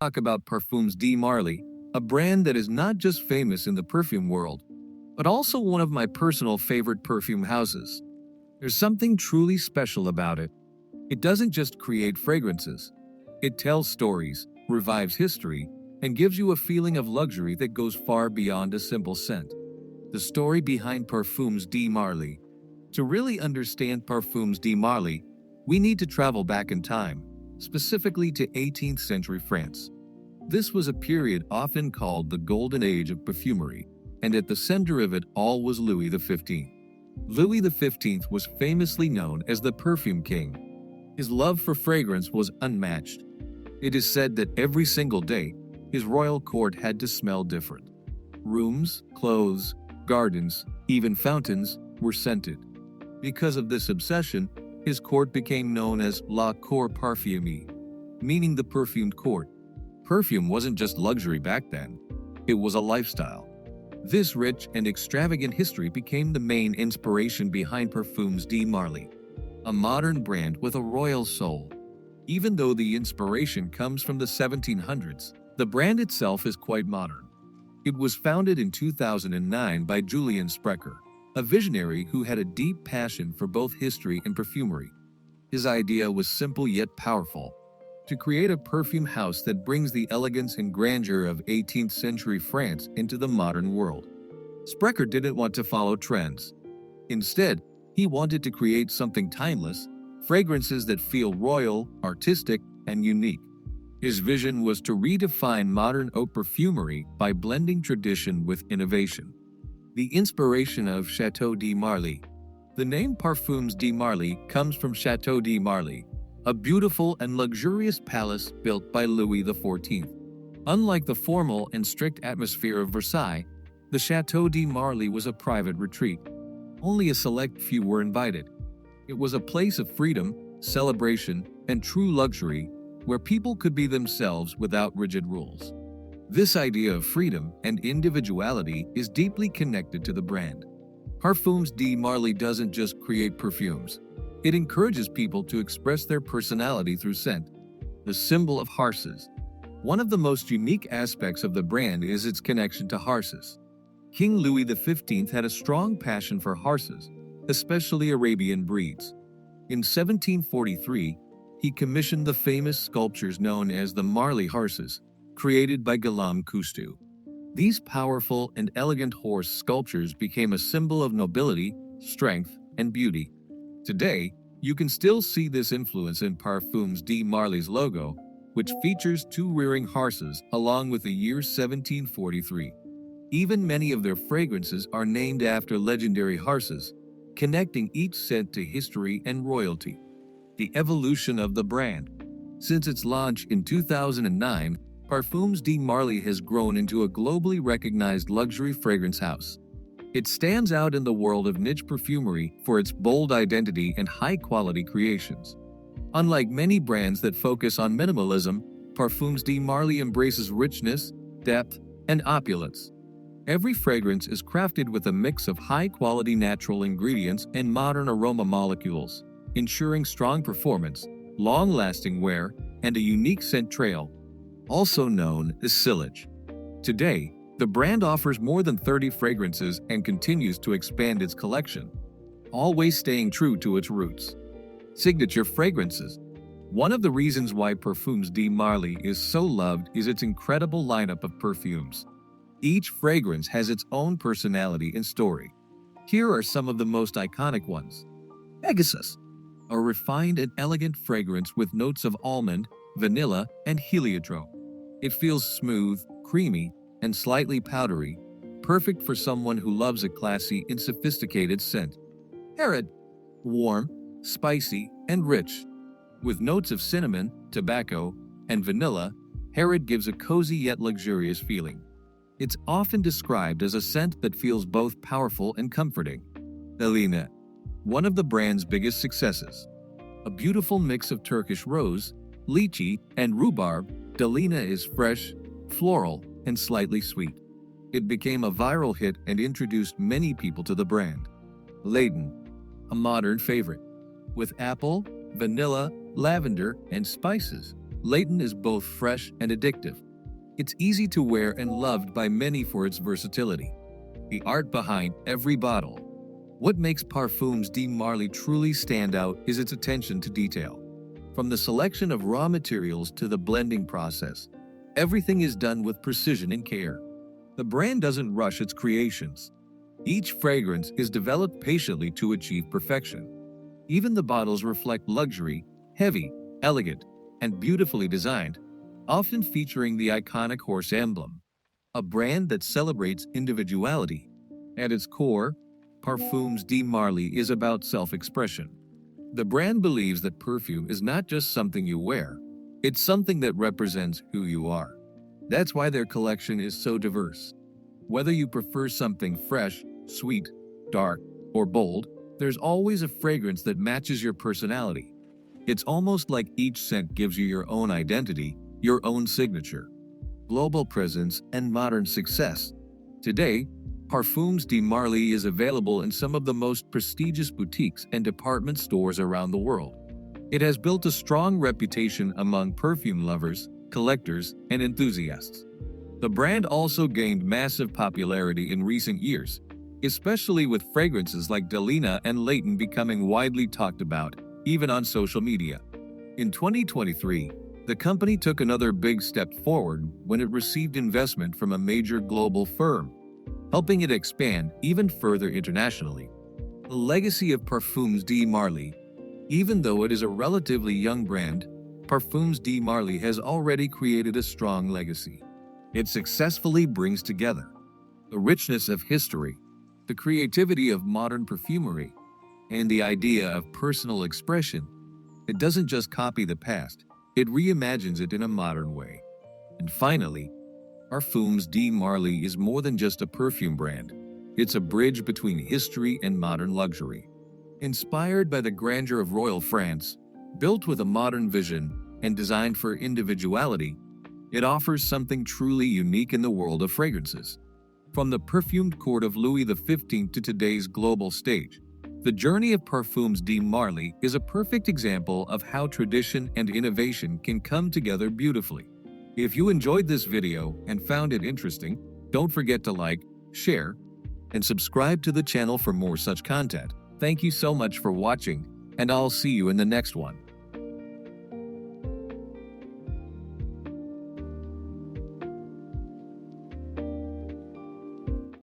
talk about Parfums de Marly, a brand that is not just famous in the perfume world, but also one of my personal favorite perfume houses. There's something truly special about it. It doesn't just create fragrances. It tells stories, revives history, and gives you a feeling of luxury that goes far beyond a simple scent. The story behind Parfums de Marly. To really understand Parfums de Marly, we need to travel back in time, specifically to 18th century France. This was a period often called the Golden Age of Perfumery, and at the center of it all was Louis XV. Louis XV was famously known as the Perfume King. His love for fragrance was unmatched. It is said that every single day, his royal court had to smell different. Rooms, clothes, gardens, even fountains were scented. Because of this obsession, his court became known as La Cour Parfumée, meaning the perfumed court. Perfume wasn't just luxury back then, it was a lifestyle. This rich and extravagant history became the main inspiration behind Parfums de Marly, a modern brand with a royal soul. Even though the inspiration comes from the 1700s, the brand itself is quite modern. It was founded in 2009 by Julien Sprecher, a visionary who had a deep passion for both history and perfumery. His idea was simple yet powerful: to create a perfume house that brings the elegance and grandeur of 18th century France into the modern world. Sprecher didn't want to follow trends. Instead, he wanted to create something timeless, fragrances that feel royal, artistic, and unique. His vision was to redefine modern haute perfumery by blending tradition with innovation. The inspiration of Château de Marly. The name Parfums de Marly comes from Château de Marly, a beautiful and luxurious palace built by Louis XIV. Unlike the formal and strict atmosphere of Versailles, the Château de Marly was a private retreat. Only a select few were invited. It was a place of freedom, celebration, and true luxury where people could be themselves without rigid rules. This idea of freedom and individuality is deeply connected to the brand. Parfums de Marly doesn't just create perfumes. It encourages people to express their personality through scent. The symbol of hearses. One of the most unique aspects of the brand is its connection to hearses. King Louis XV had a strong passion for hearses, especially Arabian breeds. In 1743, he commissioned the famous sculptures known as the Marly horses, created by Guillaume Cousteau. These powerful and elegant horse sculptures became a symbol of nobility, strength, and beauty. Today, you can still see this influence in Parfums de Marly's logo, which features two rearing horses along with the year 1743. Even many of their fragrances are named after legendary horses, connecting each scent to history and royalty. The evolution of the brand. Since its launch in 2009, Parfums de Marly has grown into a globally recognized luxury fragrance house. It stands out in the world of niche perfumery for its bold identity and high-quality creations. Unlike many brands that focus on minimalism, Parfums de Marly embraces richness, depth, and opulence. Every fragrance is crafted with a mix of high-quality natural ingredients and modern aroma molecules, ensuring strong performance, long-lasting wear, and a unique scent trail, also known as sillage. Today, the brand offers more than 30 fragrances and continues to expand its collection, always staying true to its roots. Signature fragrances. One of the reasons why Parfums de Marly is so loved is its incredible lineup of perfumes. Each fragrance has its own personality and story. Here are some of the most iconic ones. Pegasus, a refined and elegant fragrance with notes of almond, vanilla, and heliotrope. It feels smooth, creamy, and slightly powdery, perfect for someone who loves a classy and sophisticated scent. Herod, warm, spicy, and rich. With notes of cinnamon, tobacco, and vanilla, Herod gives a cozy yet luxurious feeling. It's often described as a scent that feels both powerful and comforting. Dalina, one of the brand's biggest successes. A beautiful mix of Turkish rose, lychee, and rhubarb, Dalina is fresh, floral, and slightly sweet. It became a viral hit and introduced many people to the brand. Layton, a modern favorite. With apple, vanilla, lavender, and spices, Layton is both fresh and addictive. It's easy to wear and loved by many for its versatility. The art behind every bottle. What makes Parfums de Marly truly stand out is its attention to detail. From the selection of raw materials to the blending process, everything is done with precision and care. The brand doesn't rush its creations. Each fragrance is developed patiently to achieve perfection. Even the bottles reflect luxury, heavy, elegant, and beautifully designed, often featuring the iconic horse emblem. A brand that celebrates individuality. At its core, Parfums de Marly is about self-expression. The brand believes that perfume is not just something you wear, it's something that represents who you are. That's why their collection is so diverse. Whether you prefer something fresh, sweet, dark, or bold, there's always a fragrance that matches your personality. It's almost like each scent gives you your own identity, your own signature. Global presence and modern success. Today, Parfums de Marly is available in some of the most prestigious boutiques and department stores around the world. It has built a strong reputation among perfume lovers, collectors, and enthusiasts. The brand also gained massive popularity in recent years, especially with fragrances like Delina and Layton becoming widely talked about, even on social media. In 2023, the company took another big step forward when it received investment from a major global firm, helping it expand even further internationally. The legacy of Parfums de Marly. Even though it is a relatively young brand, Parfums de Marly has already created a strong legacy. It successfully brings together the richness of history, the creativity of modern perfumery, and the idea of personal expression. It doesn't just copy the past, it reimagines it in a modern way. And finally, Parfums de Marly is more than just a perfume brand. It's a bridge between history and modern luxury. Inspired by the grandeur of royal France, built with a modern vision, and designed for individuality, it offers something truly unique in the world of fragrances. From the perfumed court of Louis XV to today's global stage, the journey of Parfums de Marly is a perfect example of how tradition and innovation can come together beautifully. If you enjoyed this video and found it interesting, don't forget to like, share, and subscribe to the channel for more such content. Thank you so much for watching, and I'll see you in the next one.